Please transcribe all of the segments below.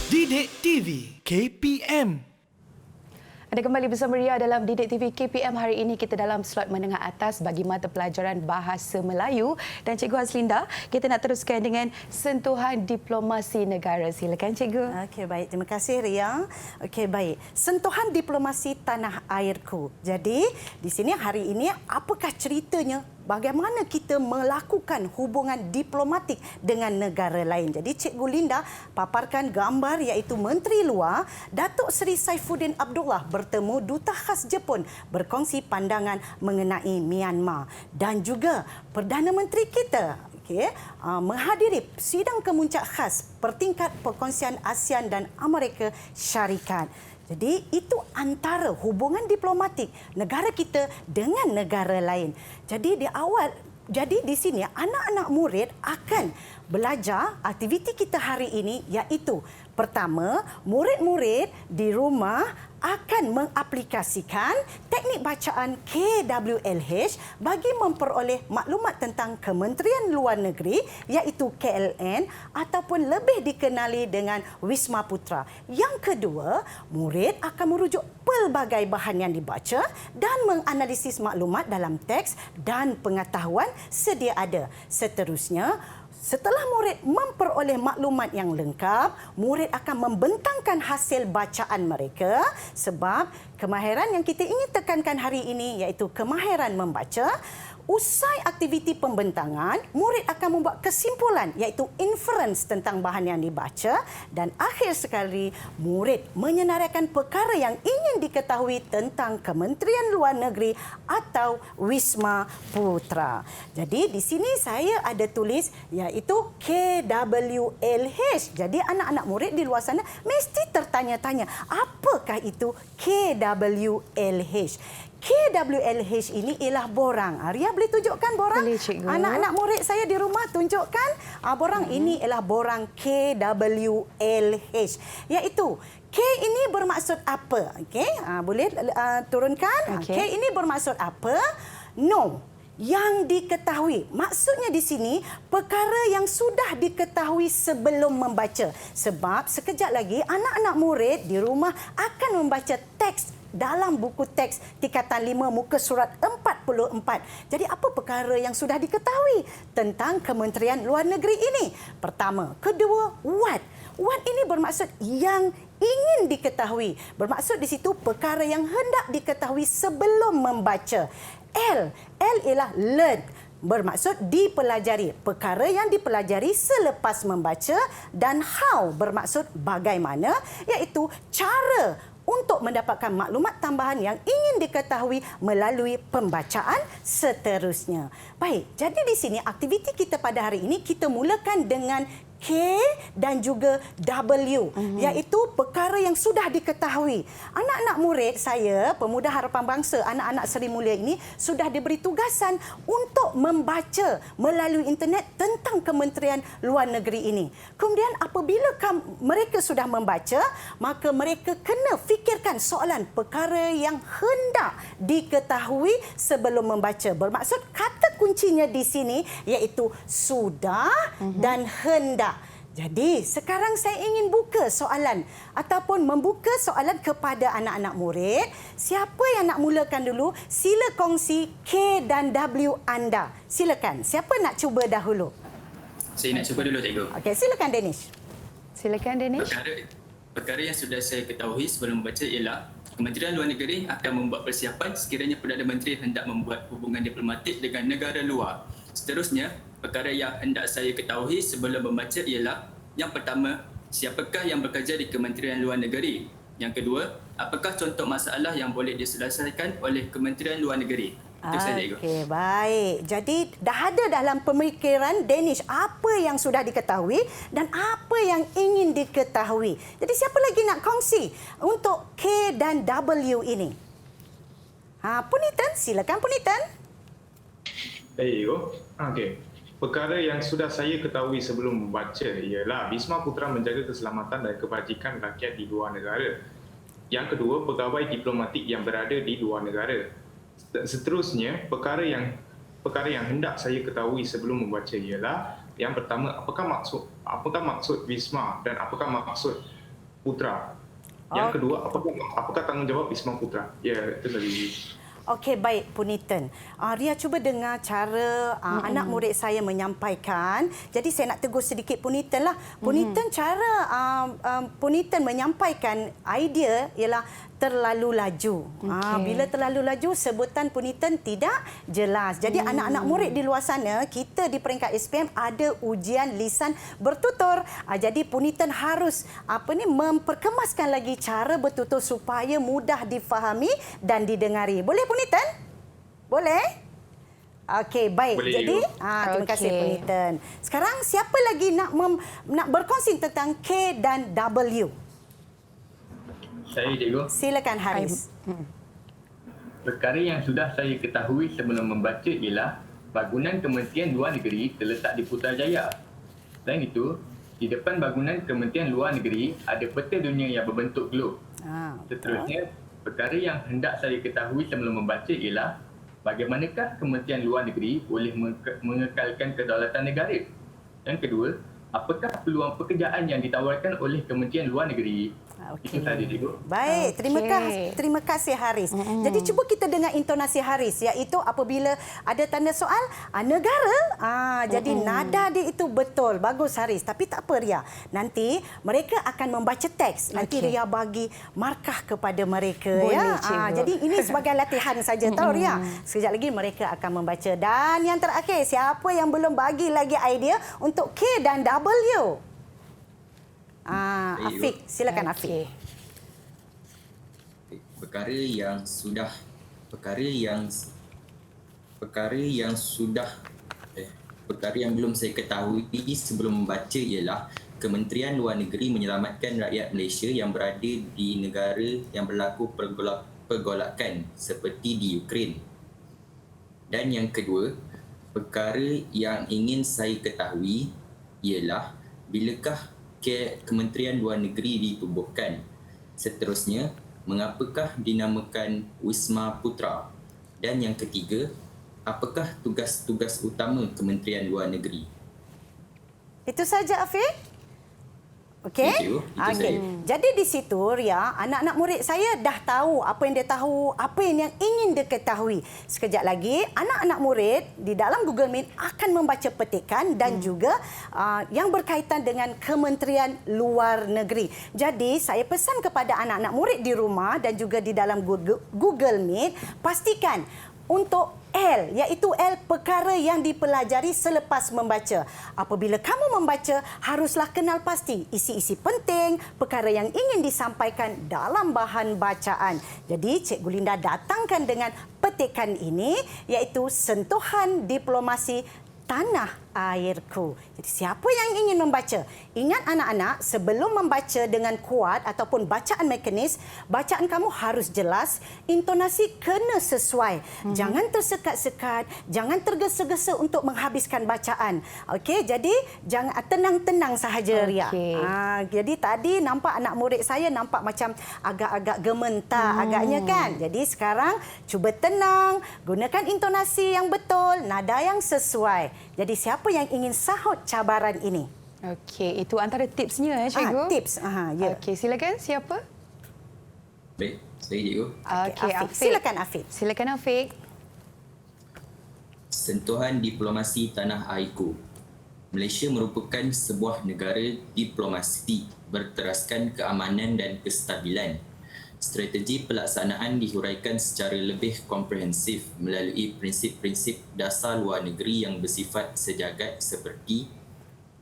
Didik TV KPM. Anda kembali bersama Ria dalam Didik TV KPM. Hari ini kita dalam slot menengah atas bagi mata pelajaran Bahasa Melayu. Dan Cikgu Haslinda, kita nak teruskan dengan sentuhan diplomasi negara. Silakan Cikgu. Okey, baik. Terima kasih Ria. Okey, baik. Sentuhan diplomasi tanah airku. Jadi, di sini hari ini apakah ceritanya? Bagaimana kita melakukan hubungan diplomatik dengan negara lain. Jadi Cikgu Linda paparkan gambar iaitu Menteri Luar Datuk Seri Saifuddin Abdullah bertemu Duta Khas Jepun berkongsi pandangan mengenai Myanmar. Dan juga Perdana Menteri kita menghadiri sidang kemuncak khas bertingkat perkongsian ASEAN dan Amerika Syarikat. Jadi itu antara hubungan diplomatik negara kita dengan negara lain. Jadi di sini anak-anak murid akan belajar aktiviti kita hari ini iaitu pertama, murid-murid di rumah akan mengaplikasikan teknik bacaan KWLH bagi memperoleh maklumat tentang Kementerian Luar Negeri iaitu KLN ataupun lebih dikenali dengan Wisma Putra. Yang kedua, murid akan merujuk pelbagai bahan yang dibaca dan menganalisis maklumat dalam teks dan pengetahuan sedia ada. Seterusnya, setelah murid memperoleh maklumat yang lengkap, murid akan membentangkan hasil bacaan mereka sebab kemahiran yang kita ingin tekankan hari ini iaitu kemahiran membaca. Usai aktiviti pembentangan, murid akan membuat kesimpulan iaitu inference tentang bahan yang dibaca dan akhir sekali murid menyenaraikan perkara yang ingin diketahui tentang Kementerian Luar Negeri atau Wisma Putra. Jadi di sini saya ada tulis iaitu KWLH. Jadi anak-anak murid di luar sana mesti tertanya-tanya apakah itu KWLH. KWLH ini ialah borang. Ria boleh tunjukkan borang? Boleh, Cikgu. Anak-anak murid saya di rumah tunjukkan. Borang ini ialah borang KWLH. Iaitu K ini bermaksud apa? Okey, boleh turunkan. Okey. K ini bermaksud apa? No. Yang diketahui. Maksudnya di sini perkara yang sudah diketahui sebelum membaca. Sebab sekejap lagi anak-anak murid di rumah akan membaca teks dalam buku teks tingkatan 5 muka surat 44. Jadi apa perkara yang sudah diketahui tentang Kementerian Luar Negeri ini? Pertama. Kedua, what. What ini bermaksud yang ingin diketahui. Bermaksud di situ perkara yang hendak diketahui sebelum membaca. L ialah learn. Bermaksud dipelajari. Perkara yang dipelajari selepas membaca. Dan how bermaksud bagaimana, iaitu cara untuk mendapatkan maklumat tambahan yang ingin diketahui melalui pembacaan seterusnya. Baik, jadi di sini aktiviti kita pada hari ini kita mulakan dengan K dan juga W, iaitu perkara yang sudah diketahui. Anak-anak murid saya, Pemuda Harapan Bangsa, anak-anak Seri Mulia ini sudah diberi tugasan untuk membaca melalui internet tentang Kementerian Luar Negeri ini. Kemudian apabila mereka sudah membaca, maka mereka kena fikirkan soalan perkara yang hendak diketahui sebelum membaca. Bermaksud kata kuncinya di sini iaitu sudah dan hendak. Jadi, sekarang saya ingin buka soalan ataupun membuka soalan kepada anak-anak murid. Siapa yang nak mulakan dulu? Sila kongsi K dan W anda. Silakan. Siapa nak cuba dahulu? Saya nak cuba dulu, Cikgu. Okey, silakan Danish. Silakan Danish. Perkara yang sudah saya ketahui sebelum membaca ialah Kementerian Luar Negeri akan membuat persiapan sekiranya Perdana Menteri hendak membuat hubungan diplomatik dengan negara luar. Seterusnya, perkara yang hendak saya ketahui sebelum membaca ialah yang pertama, siapakah yang bekerja di Kementerian Luar Negeri? Yang kedua, apakah contoh masalah yang boleh diselesaikan oleh Kementerian Luar Negeri? Itu saja, Cikgu. Okey, baik. Jadi dah ada dalam pemikiran Danish apa yang sudah diketahui dan apa yang ingin diketahui. Jadi siapa lagi nak kongsi untuk K dan W ini? Punitan, silakan Punitan. Baik, Cikgu. Okey. Perkara yang sudah saya ketahui sebelum membaca ialah Wisma Putra menjaga keselamatan dan kebajikan rakyat di luar negara. Yang kedua, pegawai diplomatik yang berada di luar negara. Seterusnya, perkara yang hendak saya ketahui sebelum membaca ialah yang pertama, apakah maksud Wisma dan apakah maksud Putra. Yang kedua, apakah tanggungjawab Wisma Putra? Ya, itu tadi. Okey, baik Puniten. Ria cuba dengar cara anak murid saya menyampaikan. Jadi saya nak tegur sedikit Puniten lah. Puniten, cara Puniten menyampaikan idea ialah terlalu laju. Bila terlalu laju, sebutan Puniten tidak jelas. Jadi anak-anak murid di luar sana, kita di peringkat SPM ada ujian lisan bertutur. Jadi Puniten harus memperkemaskan lagi cara bertutur supaya mudah difahami dan didengari. Boleh Puniten? Boleh? Okey, baik. Boleh, jadi, you. terima kasih Puniten. Sekarang siapa lagi nak berkongsi tentang K dan W? Saya, Cikgu. Silakan Haris. Perkara yang sudah saya ketahui sebelum membaca ialah bangunan Kementerian Luar Negeri terletak di Putrajaya. Selain itu, di depan bangunan Kementerian Luar Negeri ada peta dunia yang berbentuk glob. Seterusnya, perkara yang hendak saya ketahui sebelum membaca ialah bagaimanakah Kementerian Luar Negeri boleh mengekalkan kedaulatan negara. Yang kedua, apakah peluang pekerjaan yang ditawarkan oleh Kementerian Luar Negeri? Itu sahaja, Cikgu. Baik, terima kasih Haris. Jadi cuba kita dengar intonasi Haris, iaitu apabila ada tanda soal negara. Jadi nada dia itu betul. Bagus Haris. Tapi tak apa Ria. Nanti mereka akan membaca teks. Nanti Ria bagi markah kepada mereka. Boleh, Jadi ini sebagai latihan saja tahu Ria. Sekejap lagi mereka akan membaca. Dan yang terakhir, siapa yang belum bagi lagi idea untuk K dan W? Afiq, silakan Afiq. Perkara yang belum saya ketahui sebelum membaca ialah Kementerian Luar Negeri menyelamatkan rakyat Malaysia yang berada di negara yang berlaku pergolakan seperti di Ukraine. Dan yang kedua, perkara yang ingin saya ketahui ialah bilakah Kementerian Luar Negeri ditubuhkan. Seterusnya, mengapakah dinamakan Wisma Putra? Dan yang ketiga, apakah tugas-tugas utama Kementerian Luar Negeri? Itu saja Afiq? Okey. Itu saya. Jadi di situ Ria, anak-anak murid saya dah tahu apa yang dia tahu, apa yang ingin dia ketahui. Sekejap lagi anak-anak murid di dalam Google Meet akan membaca petikan dan juga yang berkaitan dengan Kementerian Luar Negeri. Jadi saya pesan kepada anak-anak murid di rumah dan juga di dalam Google Meet, pastikan untuk L, iaitu L perkara yang dipelajari selepas membaca. Apabila kamu membaca, haruslah kenal pasti isi-isi penting, perkara yang ingin disampaikan dalam bahan bacaan. Jadi, Cikgu Linda datangkan dengan petikan ini, iaitu sentuhan diplomasi tanah airku. Jadi siapa yang ingin membaca? Ingat anak-anak, sebelum membaca dengan kuat ataupun bacaan mekanis, bacaan kamu harus jelas, intonasi kena sesuai. Jangan tersekat-sekat, jangan tergesa-gesa untuk menghabiskan bacaan. Okey, jadi jangan tenang-tenang sahaja Ria. Jadi tadi nampak anak murid saya nampak macam agak-agak gementar agaknya kan. Jadi sekarang cuba tenang, gunakan intonasi yang betul, nada yang sesuai. Jadi siapa yang ingin sahut cabaran ini? Okey, itu antara tipsnya Cikgu. Tips. Ya. Okey, silakan siapa? Baik, saya Cikgu. Okey, Afiq. Silakan Afiq. Silakan Afiq. Sentuhan diplomasi tanah airku. Malaysia merupakan sebuah negara diplomasi berteraskan keamanan dan kestabilan. Strategi pelaksanaan dihuraikan secara lebih komprehensif melalui prinsip-prinsip dasar luar negeri yang bersifat sejagat seperti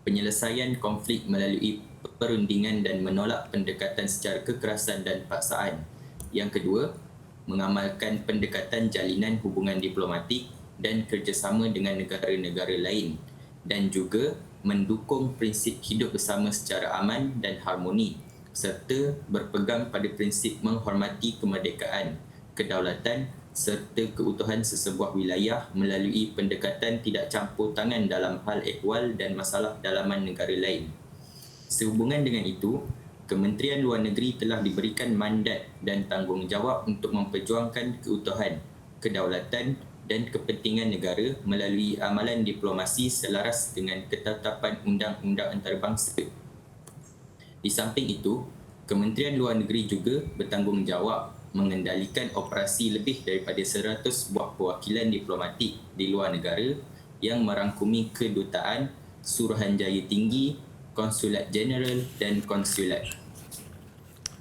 penyelesaian konflik melalui perundingan dan menolak pendekatan secara kekerasan dan paksaan. Yang kedua, mengamalkan pendekatan jalinan hubungan diplomatik dan kerjasama dengan negara-negara lain dan juga mendukung prinsip hidup bersama secara aman dan harmoni serta berpegang pada prinsip menghormati kemerdekaan, kedaulatan serta keutuhan sesebuah wilayah melalui pendekatan tidak campur tangan dalam hal ehwal dan masalah dalaman negara lain. Sehubungan dengan itu, Kementerian Luar Negeri telah diberikan mandat dan tanggungjawab untuk memperjuangkan keutuhan, kedaulatan dan kepentingan negara melalui amalan diplomasi selaras dengan ketetapan undang-undang antarabangsa. Di samping itu, Kementerian Luar Negeri juga bertanggungjawab mengendalikan operasi lebih daripada 100 buah perwakilan diplomatik di luar negara yang merangkumi kedutaan, suruhanjaya tinggi, konsulat jeneral dan konsulat.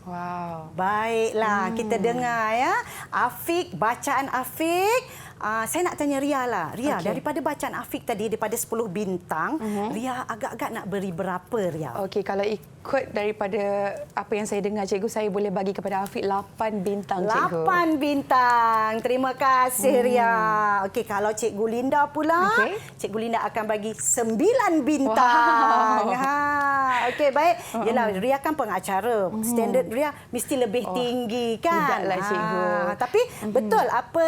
Wow. Baiklah, kita dengar ya. Afiq, bacaan Afiq. Saya nak tanya Ria lah. Ria, daripada bacaan Afiq tadi, daripada 10 bintang, Ria agak-agak nak beri berapa, Ria? Okey, kalau ikut daripada apa yang saya dengar, cikgu, saya boleh bagi kepada Afiq 8 bintang, cikgu. 8 bintang. Terima kasih, Ria. Okey, kalau Cikgu Linda pula, Cikgu Linda akan bagi 9 bintang. Wow. Okey, baik. Yalah, Ria kan pengacara. Standard Ria mesti lebih tinggi, kan? Tidaklah, cikgu. Tapi betul apa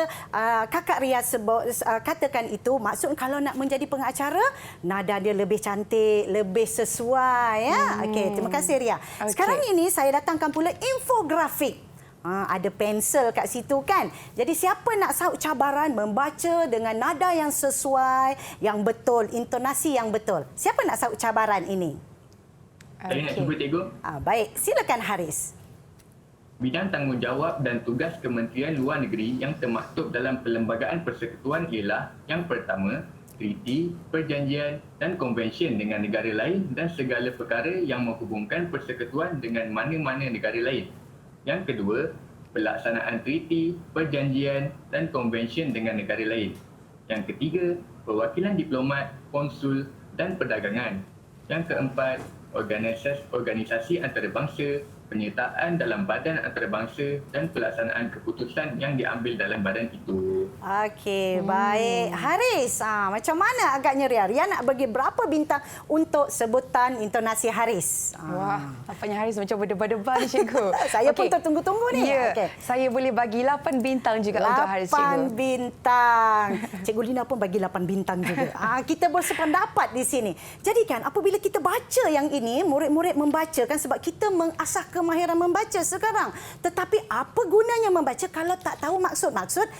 Kakak Ria katakan itu, maksud kalau nak menjadi pengacara, nada dia lebih cantik, lebih sesuai. Ya? Okey, terima kasih, Ria. Sekarang ini saya datangkan pula infografik. Ada pensel kat situ, kan. Jadi siapa nak sahut cabaran membaca dengan nada yang sesuai, yang betul, intonasi yang betul? Siapa nak sahut cabaran ini? Saya nak cuba, cikgu. Baik, silakan Haris. Bidang tanggungjawab dan tugas Kementerian Luar Negeri yang termaktub dalam Perlembagaan Persekutuan ialah yang pertama, treaty, perjanjian dan konvensyen dengan negara lain dan segala perkara yang menghubungkan persekutuan dengan mana-mana negara lain. Yang kedua, pelaksanaan treaty, perjanjian dan konvensyen dengan negara lain. Yang ketiga, perwakilan diplomat, konsul dan perdagangan. Yang keempat, organisasi antarabangsa, penyertaan dalam badan antarabangsa dan pelaksanaan keputusan yang diambil dalam badan itu. Okey, baik. Haris, macam mana agaknya Ria? Ria nak bagi berapa bintang untuk sebutan intonasi Haris? Wah, nampaknya Haris macam berdebar-debar ni, cikgu. Saya pun tertunggu-tunggu ni. Ya, Okey. saya boleh bagi 8 bintang juga untuk Haris, cikgu. 8 bintang. Cikgu Lina pun bagi 8 bintang juga. Kita bersependapat di sini. Jadi kan, apabila kita baca yang ini, murid-murid membaca kan sebab kita mengasah kemahiran membaca sekarang. Tetapi apa gunanya membaca kalau tak tahu maksud-maksud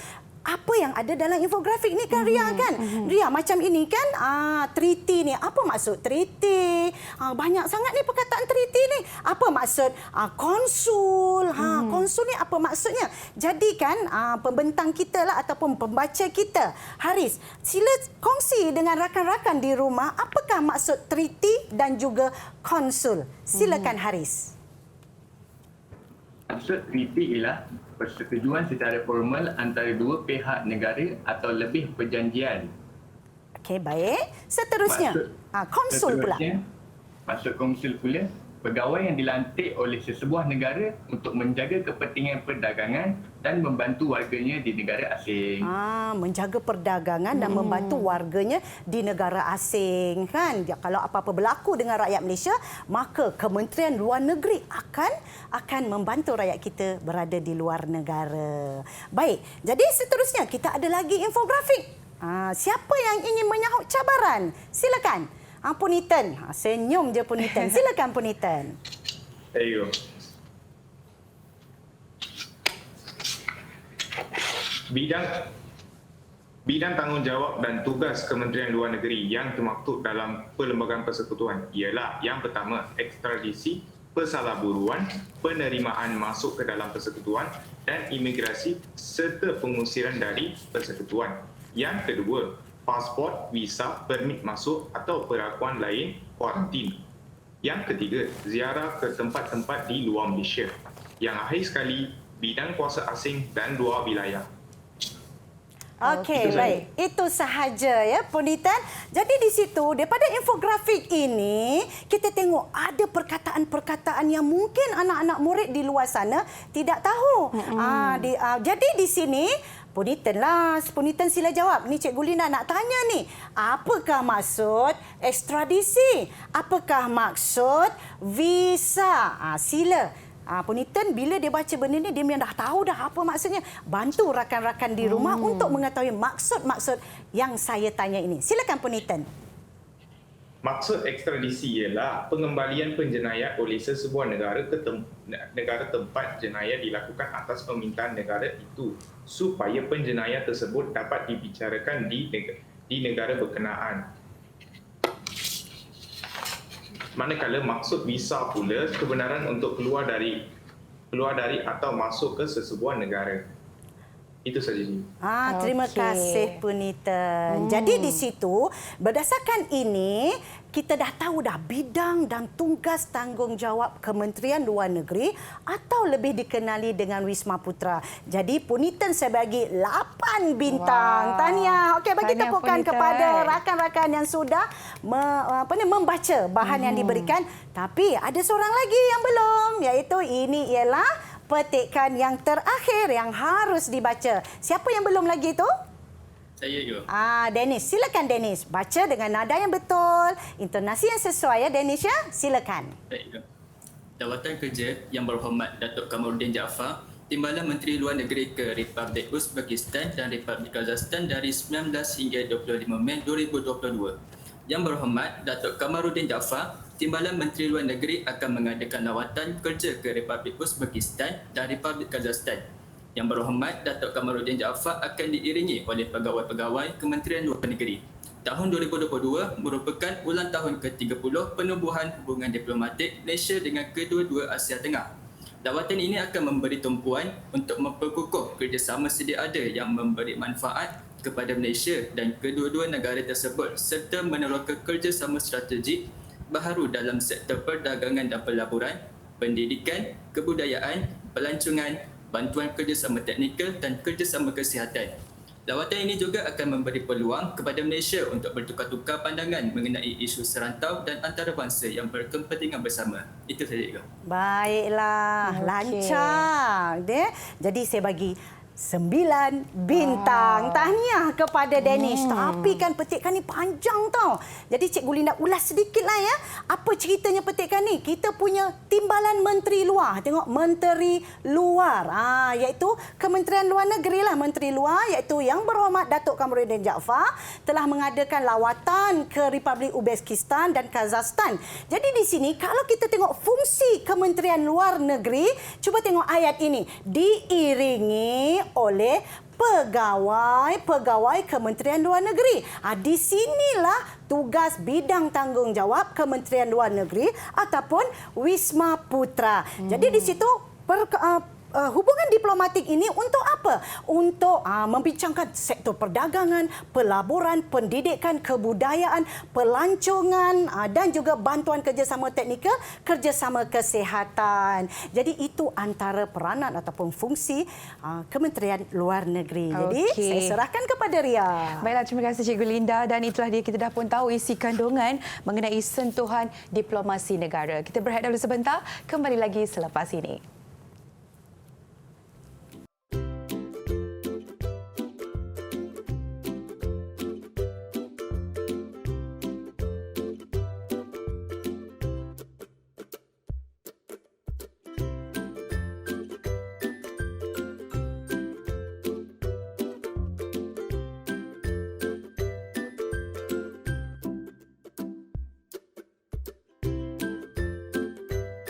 apa yang ada dalam infografik ni, kan, Ria, kan? Ria, macam ini kan, treaty ni. Apa maksud treaty? Banyak sangat ni perkataan treaty ni. Apa maksud konsul? Konsul ni apa maksudnya? Jadi kan, pembentang kita lah ataupun pembaca kita, Haris, sila kongsi dengan rakan-rakan di rumah apakah maksud treaty dan juga konsul. Silakan, Haris. Maksud treaty ialah persetujuan secara formal antara dua pihak negara atau lebih perjanjian. Okey, baik. Seterusnya, konsul pula. Maksud konsul pula, pegawai yang dilantik oleh sesebuah negara untuk menjaga kepentingan perdagangan dan membantu warganya di negara asing. Menjaga perdagangan dan membantu warganya di negara asing, kan? Kalau apa-apa berlaku dengan rakyat Malaysia, maka Kementerian Luar Negeri akan membantu rakyat kita berada di luar negara. Baik, jadi seterusnya kita ada lagi infografik. Siapa yang ingin menyahut cabaran? Silakan. Puniten. Senyum je Puniten. Silakan Puniten. There you go. Bidang tanggungjawab dan tugas Kementerian Luar Negeri yang termaktub dalam Perlembagaan Persekutuan ialah yang pertama, ekstradisi, persalahburuan, penerimaan masuk ke dalam persekutuan dan imigrasi serta pengusiran dari persekutuan. Yang kedua, pasport, visa, permit masuk atau perakuan lain, kuarantin. Yang ketiga, ziarah ke tempat-tempat di luar Malaysia. Yang akhir sekali, bidang kuasa asing dan luar wilayah. Okey, baik. Itu sahaja ya, Puniten. Jadi di situ, daripada infografik ini, kita tengok ada perkataan-perkataan yang mungkin anak-anak murid di luar sana tidak tahu. Jadi di sini, Puniten sila jawab. Ni Cikgu Lina nak tanya ni. Apakah maksud ekstradisi? Apakah maksud visa? Sila. Puniten bila dia baca benda ni, dia memang dah tahu dah apa maksudnya. Bantu rakan-rakan di rumah untuk mengetahui maksud-maksud yang saya tanya ini. Silakan Puniten. Maksud ekstradisi ialah pengembalian penjenayah oleh sesebuah negara ke negara tempat jenayah dilakukan atas permintaan negara itu supaya penjenayah tersebut dapat dibicarakan di negara berkenaan. Manakala maksud visa pula kebenaran untuk keluar dari atau masuk ke sesebuah negara. Itu saja. Terima kasih Punita. Jadi di situ berdasarkan ini kita dah tahu dah bidang dan tugas tanggungjawab Kementerian Luar Negeri atau lebih dikenali dengan Wisma Putra. Jadi Punita saya bagi 8 bintang. Tahniah. Okey, bagi Tahniah, tepukan Punita. kepada rakan-rakan yang sudah membaca bahan yang diberikan. Tapi ada seorang lagi yang belum, iaitu ini ialah petikan yang terakhir yang harus dibaca. Siapa yang belum lagi tu? Saya juga. Dennis. Silakan Dennis. Baca dengan nada yang betul, intonasi yang sesuai ya Dennis ya. Silakan. Baik. Jawatan Kerja Yang Berhormat Datuk Kamaruddin Jaafar, Timbalan Menteri Luar Negeri ke Republik Uzbekistan dan Republik Kazakhstan dari 19 hingga 25 Mei 2022. Yang Berhormat Datuk Kamaruddin Jaafar, Timbalan Menteri Luar Negeri akan mengadakan lawatan kerja ke Republik Uzbekistan dan Republik Kazakhstan. Yang Berhormat Datuk Kamaruddin Jaafar akan diiringi oleh pegawai-pegawai Kementerian Luar Negeri. Tahun 2022 merupakan ulang tahun ke-30 penubuhan hubungan diplomatik Malaysia dengan kedua-dua Asia Tengah. Lawatan ini akan memberi tumpuan untuk memperkukuh kerjasama sedia ada yang memberi manfaat kepada Malaysia dan kedua-dua negara tersebut serta meneroka kerjasama strategik baharu dalam sektor perdagangan dan pelaburan, pendidikan, kebudayaan, pelancongan, bantuan kerjasama teknikal dan kerjasama kesihatan. Lawatan ini juga akan memberi peluang kepada Malaysia untuk bertukar-tukar pandangan mengenai isu serantau dan antarabangsa yang berkepentingan bersama. Itu saja juga. Baiklah, lancar. Jadi saya bagi 9 bintang. Tahniah kepada Danish. Tapi kan petikan ni panjang tau. Jadi Cikgu Linda ulas sedikitlah ya. Apa ceritanya petikan ni? Kita punya timbalan Menteri Luar. Tengok Menteri Luar. Iaitu Kementerian Luar Negeri lah. Menteri Luar iaitu Yang Berhormat Datuk Kamaruddin Jaafar telah mengadakan lawatan ke Republik Uzbekistan dan Kazakhstan. Jadi di sini kalau kita tengok fungsi Kementerian Luar Negeri, cuba tengok ayat ini. Diiringi oleh pegawai Kementerian Luar Negeri. Di sinilah tugas bidang tanggungjawab Kementerian Luar Negeri ataupun Wisma Putra. Jadi di situ hubungan diplomatik ini untuk apa? Untuk membincangkan sektor perdagangan, pelaburan, pendidikan, kebudayaan, pelancongan dan juga bantuan kerjasama teknikal, kerjasama kesihatan. Jadi itu antara peranan ataupun fungsi Kementerian Luar Negeri. Jadi saya serahkan kepada Ria. Baiklah, terima kasih Cikgu Linda dan itulah dia, kita dah pun tahu isi kandungan mengenai sentuhan diplomasi negara. Kita berehat dulu sebentar, kembali lagi selepas ini.